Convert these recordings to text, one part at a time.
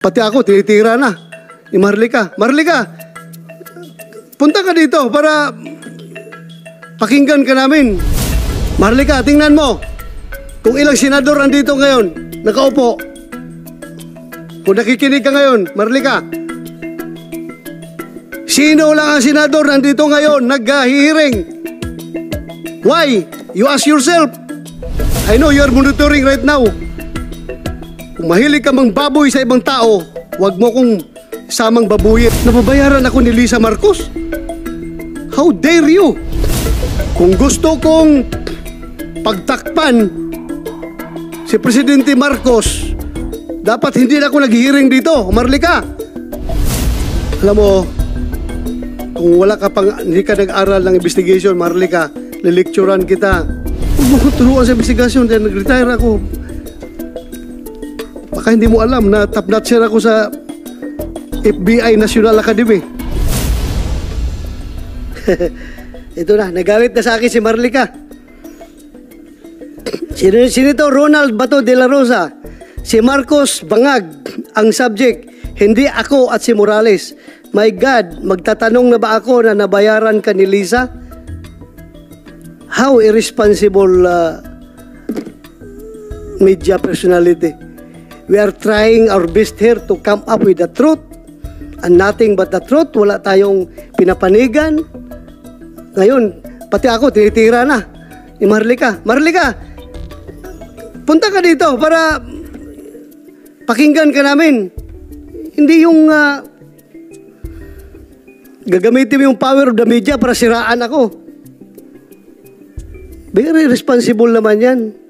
Pati ako, tinitira na ni Marlica. Marlica, punta ka dito para pakinggan ka namin. Marlica, tingnan mo. Kung ilang senador andito ngayon, nakaupo. Kung nakikinig ka ngayon, Marlica, sino lang ang senador nandito ngayon nag-hearing? Why? You ask yourself. I know you are monitoring right now. Kung mahilig ka mang baboy sa ibang tao, huwag mo kong samang babuyin. Nababayaran ako ni Lisa Marcos. How dare you? Kung gusto kong pagtakpan si Presidente Marcos, dapat hindi na ako nag-hearing dito, Marlica. Alam mo, kung wala ka pang, hindi ka nag-aral ng investigation, Marlica, lilecturan kita. Huwag mo ko turuan sa investigation dahil nag-retire ako. Baka hindi mo alam na top notcher ako sa FBI National Academy. Ito na, nagalit na sa akin si Marlica. Sinito Ronald Bato de la Rosa, si Marcos bangag ang subject, hindi ako at si Morales. My God, magtatanong na ba ako na nabayaran ka ni Lisa? How irresponsible media personality. We are trying our best here to come up with the truth and nothing but the truth. Wala tayong pinapanigan. Ngayon, pati ako, tinitira na ni Marlica. Marlica, punta ka dito para pakinggan ka namin. Hindi yung gagamitin mo yung power of the media para siraan ako. Very responsible naman yan.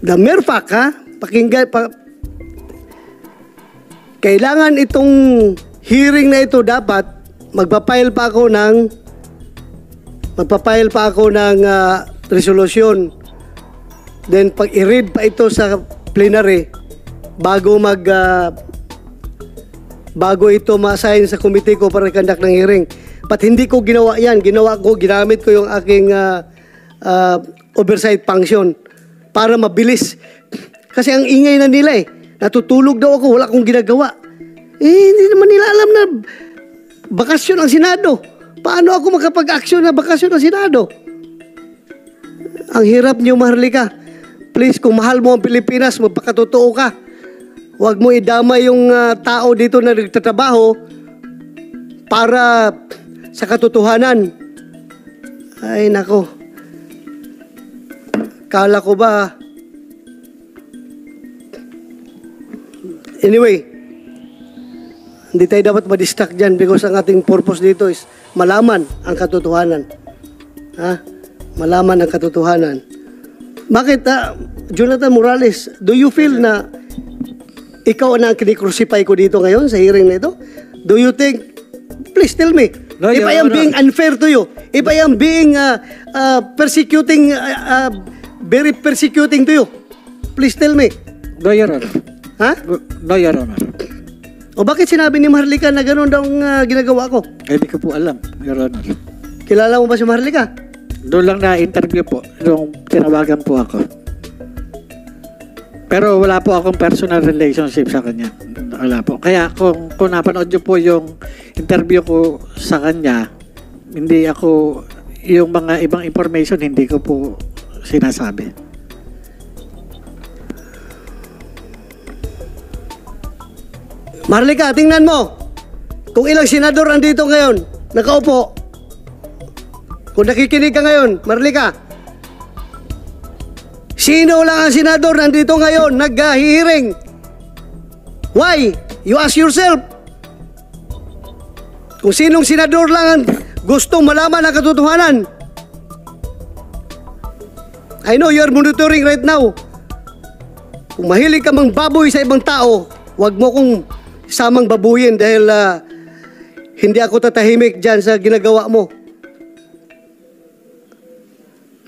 The mere fact, ha? Pakinggan, kailangan itong hearing na ito dapat magpapile pa ako ng resolution. Then pag i-read pa ito sa plenary bago ito ma-assign sa committee ko para conduct ng hearing. But hindi ko ginawa yan. Ginamit ko yung aking oversight function para mabilis. Kasi ang ingay na nila natutulog daw ako, wala akong ginagawa. Hindi naman nila alam na bakasyon ang Senado. Paano ako makapag-aksyon na bakasyon ang Senado? Ang hirap niyo, Marlica. Please, kung mahal mo ang Pilipinas, magpakatotoo ka. Huwag mo idama yung tao dito na nagtatrabaho para sa katotohanan. Ay, nako. Kala ko ba? Anyway, hindi tayo dapat ma-distract dyan because ang ating purpose dito is malaman ang katotohanan. Malaman ang katotohanan. Bakit, Jonathan Morales, do you feel na ikaw na ang kinikrucify ko dito ngayon sa hearing na ito? Do you think, please tell me, no, if I am being unfair to you, if I am being persecuting, very persecuting to you, please tell me. No, Your Honor. Ha? No, Your Honor. O bakit sinabi ni Marlica na gano'n daw ang ginagawa ko? Hindi ko po alam, Your Honor. Kilala mo ba si Marlica? Doon lang na-interview po, nung tinawagan po ako. Pero wala po akong personal relationship sa kanya. Wala po. Kaya kung napanood niyo po yung interview ko sa kanya, hindi ako, yung mga ibang information, hindi ko po sinasabi. Marlica, tingnan mo. Kung ilang senador andito ngayon, nakaupo. Kung nakikinig ka ngayon, Marlica, sino lang ang senador nandito ngayon nag-hearing? Why? You ask yourself. Kung sinong senador lang ang gustong malaman ang katotohanan. I know you are monitoring right now. Kung mahilig ka mang baboy sa ibang tao, huwag mo kong samang babuyin dahil hindi ako tatahimik dyan sa ginagawa mo.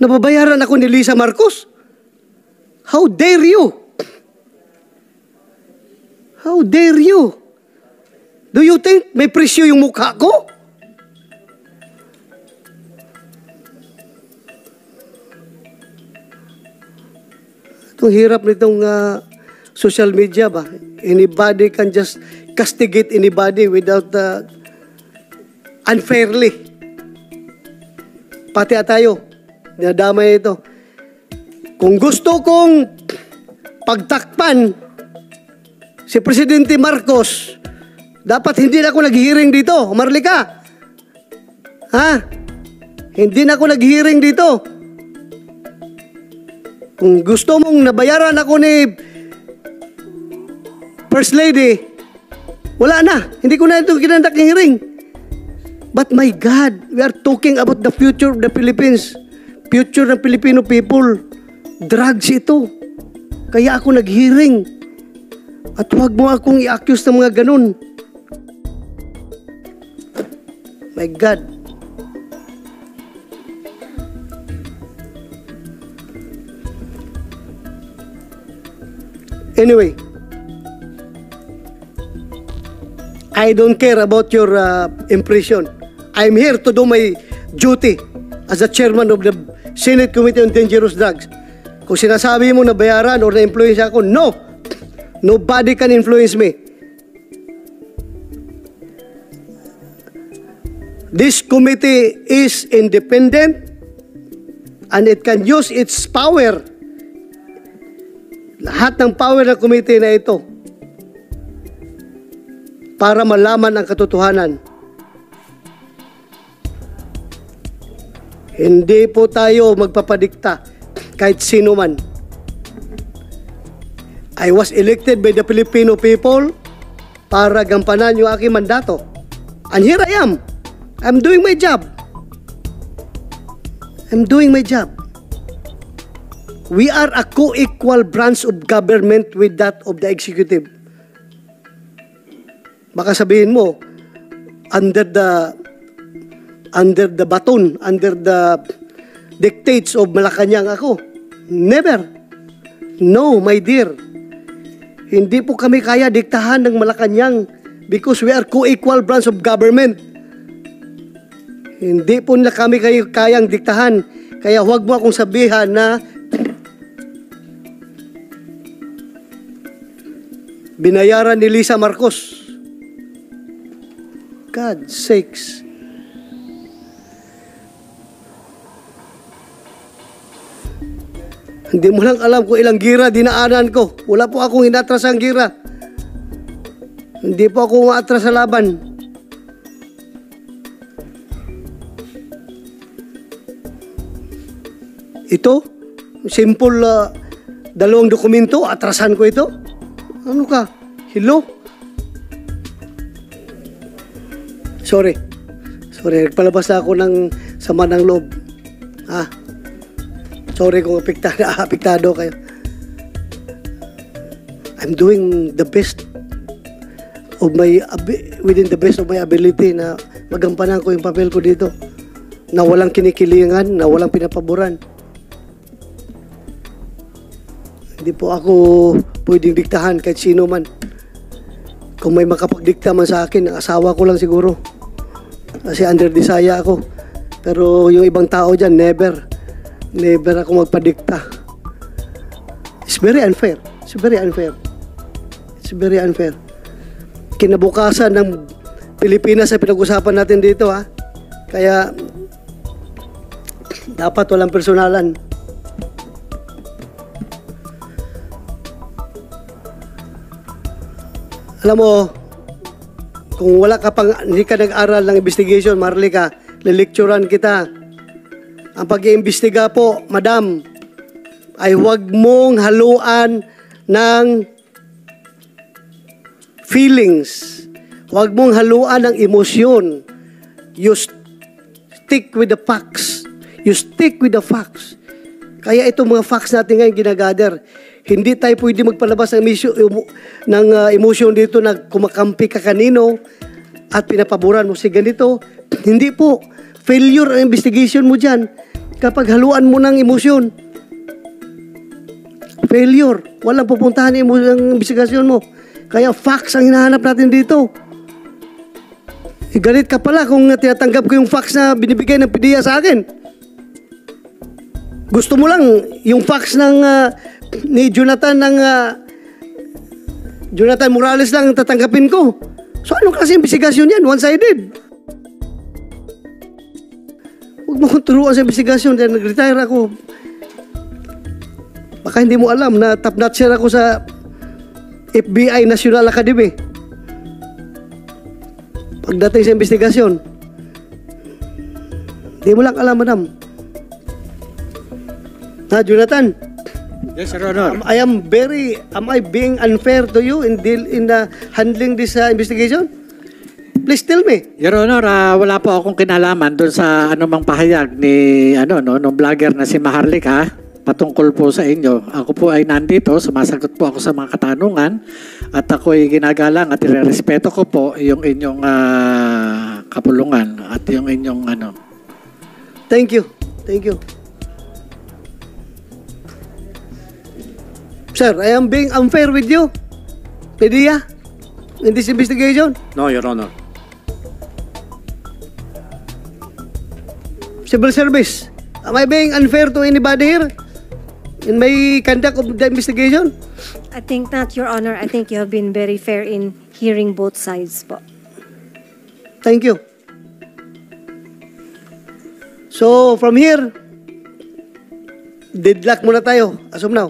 Nababayaran ako ni Lisa Marcos. How dare you? How dare you? Do you think may presyo yung mukha ko? Itong hirap nitong social media ba? Anybody can just castigate anybody without unfairly. Pati tayo, nadamay ito. Kung gusto kong pagtakpan si Presidente Marcos, dapat hindi na ako nag-hearing dito, Marlica. Ha? Hindi na ako nag-hearing dito. Kung gusto mong nabayaran ako ni First Lady, wala na. Hindi ko na ito kinandak ng hearing. But my God, we are talking about the future of the Philippines. Future ng Filipino people. Drugs ito. Kaya ako nag-hearing. At huwag mo akong i-accuse ng mga ganun. My God. Anyway, I don't care about your impression. I'm here to do my duty as the chairman of the Senate Committee on Dangerous Drugs. Kung sinasabi mo na bayaran or na-influence ako, no! Nobody can influence me. This committee is independent and it can use its power. Lahat ng power ng committee na ito para malaman ang katotohanan. Hindi po tayo magpapadikta kahit sino man. I was elected by the Filipino people para gampanan yung aking mandato. And here I am. I'm doing my job. I'm doing my job. We are a co-equal branch of government with that of the executive. Baka sabihin mo, under the baton, under the dictates of Malacanang ako. Never. No, my dear. Hindi po kami kaya diktahan ng Malacanang because we are co-equal branch of government. Hindi po nila kami kayang diktahan. Kaya huwag mo akong sabihan na binayaran ni Lisa Marcos. God sakes. Hindi mo lang alam kung ilang gira dinaanan ko. Wala po akong inatras ang gira. Hindi po ako umaatras sa laban. Ito, simple dalawang dokumento, atrasan ko ito. Ano ka? Hello? Sorry, nagpalabas na ako ng sama ng loob. Sorry kung apektado kayo. I'm doing the best of within the best of my ability na magampanan ko yung papel ko dito. Na walang kinikilingan, na walang pinapaboran. Hindi po ako pwedeng diktahan kahit sino man. Kung may makapagdikta man sa akin, ang asawa ko lang siguro. Kasi under desaya ako. Pero yung ibang tao dyan, never. Never ako magpadikta. It's very unfair. It's very unfair. It's very unfair. Kinabukasan ng Pilipinas ay pinag-usapan natin dito, ha. Kaya dapat walang personalan. Alam mo, kung wala ka pang, hindi ka nag-aral ng investigation, Marlica, lilecturan kita. Ang pag-iimbestiga po, madam, ay huwag mong haluan ng feelings. Huwag mong haluan ng emosyon. You stick with the facts. You stick with the facts. Kaya itong mga facts natin ngayon ginagather. Hindi tayo pwede magpalabas ng emosyon dito na kumakampi ka kanino at pinapaboran mo si ganito. Hindi po. Failure ang investigation mo dyan kapag haluan mo ng emosyon. Failure. Walang pupuntahan ang investigasyon mo. Kaya facts ang hinahanap natin dito. Galit ka pala kung tinatanggap ko yung facts na binibigay ng PDEA sa akin. Gusto mo lang yung facts ng ni Jonathan ng Jonathan Morales lang ang tatanggapin ko. So anong klase investigasyon yan? One-sided. Huwag mo kong turuan sa investigasyon dahil nag-retire ako. Baka hindi mo alam na top notcher ako sa FBI National Academy. Pagdating sa investigasyon, hindi mo lang alam, madam. Ha, Jonathan? Yes, Your Honor. Am I being unfair to you in handling this investigation? Please tell me. Your Honor, wala po akong kinalaman doon sa anumang pahayag ni nung vlogger na si Maharlika patungkol po sa inyo. Ako po ay nandito, sumasagot po ako sa mga katanungan at ako ay ginagalang at irerespeto ko po yung inyong kapulungan at yung inyong Thank you. Thank you. Sir, I am being unfair with you. Pedia, in this investigation. No, Your Honor. Civil Service, am I being unfair to anybody here in my conduct of the investigation? I think not, Your Honor. I think you have been very fair in hearing both sides po. Thank you. So, from here, deadlock muna tayo as of now.